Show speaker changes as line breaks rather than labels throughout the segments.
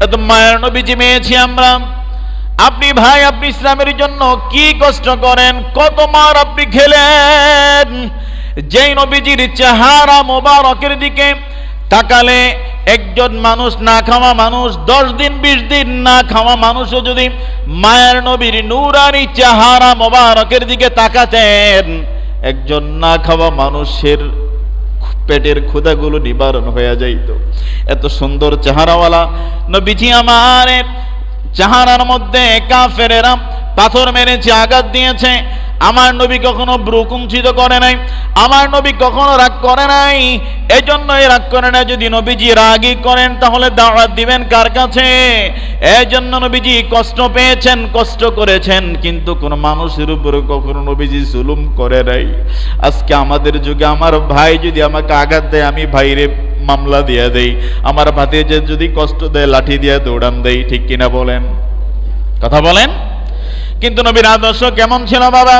এত মায়ের নবীজি মেয়েছি আমরা। আপনি ভাই, আপনি ইসলামের জন্য কি কষ্ট করেন, কত মার আপনি খেলেন। যেই নবীজির চেহারা মোবারকের দিকে তাকালে একজন মানুষ, না খাওয়া মানুষ, 10 দিন 20 দিন না খাওয়া মানুষও যদি মায়ের নবীর নূরানি চেহারা মোবারকের দিকে তাকাতেন, একজন না খাওয়া মানুষের পেটের ক্ষুধাগুলো নিবারণ হয়ে যাইত। এত সুন্দর চেহারাওয়ালা নবীজি আমার চেহারার মধ্যে কাফেরেরা পাথর মেরেছে, আঘাত দিয়েছে। আমার নবী কখনো ব্রু কুঞ্চিত করে নাই, আমার নবী কখনো রাগ করে নাই। এজন্যই রাগ করে না। যদি নবীজি রাগই করেন তাহলে দাওয়াত দিবেন কার কাছে? এজন্য নবীজি কষ্ট পেয়েছেন, কষ্ট করেছেন, কিন্তু কোন মানুষের উপরে কখনো নবীজি জুলুম করে নাই। আজকে আমাদের যুগে আমার ভাই যদি আমাকে আঘাত দেয়, আমি ভাইরে মামলা দিয়ে দেই। আমার ভাতিজা যদি কষ্ট দেয়, লাঠি দিয়ে দৌড়ান দেই। ঠিক কিনা বলেন? কথা বলেন। কিন্তু নবীর আদর্শ কেমন ছিল বাবা?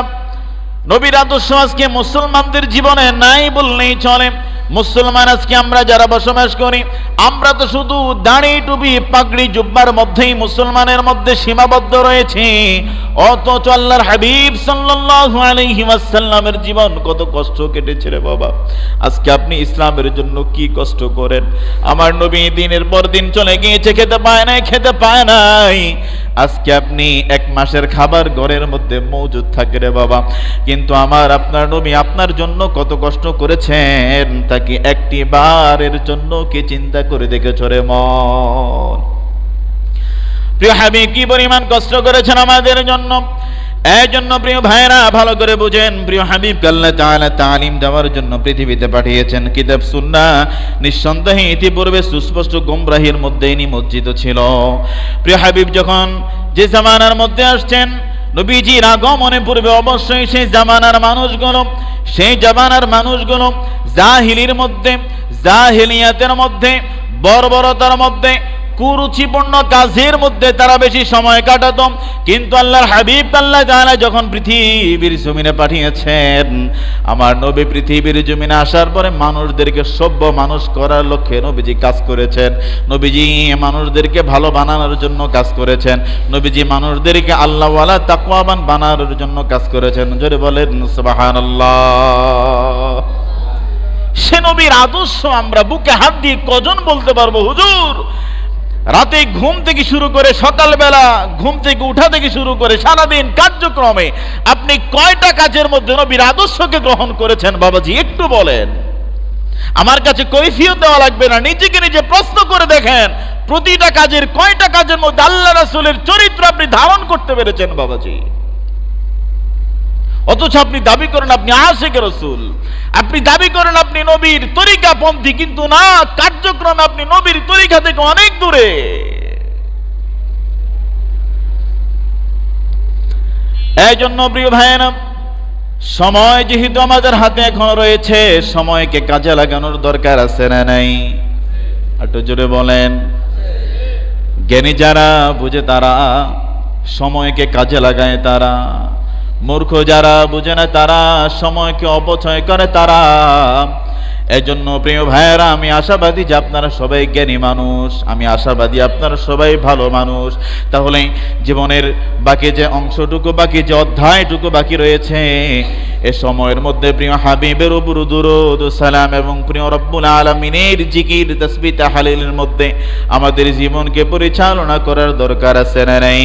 নবীর আদর্শ আজকে মুসলমানদের জীবনে নাই বললেই চলে। মুসলমান আজকে আমরা যারা বসবাস করি, আমরা তো শুধু দাড়ি টুপি পাগড়ি জুব্বার মধ্যেই মুসলমানের মধ্যে সীমাবদ্ধ রয়েছে। অথচ আল্লাহর হাবিব সাল্লাল্লাহু আলাইহি ওয়াসাল্লামের জীবন কত কষ্ট কেটেছে রে বাবা। আজকে আপনি ইসলামের জন্য কি কষ্ট করেন। আমার নবী দিনের পর দিন চলে গিয়েছে, খেতে পায় নাই, খেতে পায় নাই। আজকে আপনি 1 মাসের খাবার ঘরের মধ্যে মজুদ থাকে রে বাবা। কিন্তু আমার আপনার নবী আপনার জন্য কত কষ্ট করেছেন, তাকে একটি বারের জন্য কি চিন্তা করে দেখেছ রে মন? প্রিয় হাবিব কি পরিমাণ কষ্ট করেছেন আমাদের জন্য। এই জন্য প্রিয় ভাইরা ভালো করে বুঝেন, প্রিয় হাবিব আল্লাহ তাআলা তালিম দেওয়ার জন্য পৃথিবীতে পাঠিয়েছেন। কিতাব সুন্নাহ নিঃসন্দেহে ইতিপূর্বে সুস্পষ্ট গোমরাহির মধ্যে নিমজ্জিত ছিল। প্রিয় হাবিব যখন যে জামানার মধ্যে আসছেন, নবীজির আগমনের পূর্বে অবশ্যই সেই জামানার মানুষগুলো জাহিলির মধ্যে, জাহিলিয়াতের মধ্যে, বর্বরতার মধ্যে, কুরুচিপূর্ণ কাজের মধ্যে তারা বেশি সময় কাটাতো। কিন্তু আল্লাহর হাবিব আল্লাহ তাআলা যখন পৃথিবীর জমিনে পাঠিয়েছেন, আমার নবী পৃথিবীর জমিনে আসার পরে মানুষদেরকে সভ্য মানুষ করার লক্ষ্যে নবীজি কাজ করেছেন। নবীজি মানুষদেরকে ভালো বানানোর জন্য কাজ করেছেন। নবীজি মানুষদেরকে আল্লাহওয়ালা তাকওয়াবান বানানোর জন্য কাজ করেছেন। জোরে বলেন সুবহানাল্লাহ। সে নবীর আদর্শ আমরা বুকে হাত দিয়ে কজন বলতে পারবো হুজুর? রাতে ঘুম থেকে শুরু করে সকালবেলা ঘুম থেকে উঠা থেকে শুরু করে সারাদিন কার্যক্রমে আপনি কয়টা কাজের মধ্যে নবীর আদর্শকে গ্রহণ করেছেন বাবাজি? একটু বলেন। আমার কাছে কৈফিয়ত দেওয়া লাগবে না, নিজেকে নিজে প্রশ্ন করে দেখেন প্রতিটা কাজের কয়টা কাজের মধ্যে আল্লাহ রাসূলের চরিত্র আপনি ধারণ করতে পেরেছেন বাবাজি। অথচ আপনি দাবি করেন আপনি আশিকে রাসূল, আপনি দাবি করেন আপনি নবীর তরিকাপন্থী, কিন্তু না, কার্যক্রমে আপনি নবীর তরিকা থেকে অনেক দূরে। এই জন্য প্রিয় ভাইয়েরা, সময় যেহেতু আমাদের হাতে এখন রয়েছে, সময়কে কাজে লাগানোর দরকার আছে না নাই? একটু জোরে বলেন। জ্ঞানী যারা বুঝে তারা সময়কে কাজে লাগায়, তারা মূর্খ যারা বুঝে না তারা সময়কে অপচয় করে তারা। এজন্য প্রিয় ভাইয়েরা, আমি আশাবাদী যে আপনারা সবাই জ্ঞানী মানুষ, আমি আশাবাদী আপনারা সবাই ভালো মানুষ। তাহলে জীবনের বাকি যে অংশটুকু, বাকি যে অধ্যায়টুকু বাকি রয়েছে, এ সময়ের মধ্যে প্রিয় হাবিবের উপর দুরূদ ও সালাম এবং প্রিয় রব্বুল আলামিনের জিকির তাসবিহ তাহলিলের মধ্যে আমাদের জীবনকে পরিচালনা করার দরকার আছে না নাই?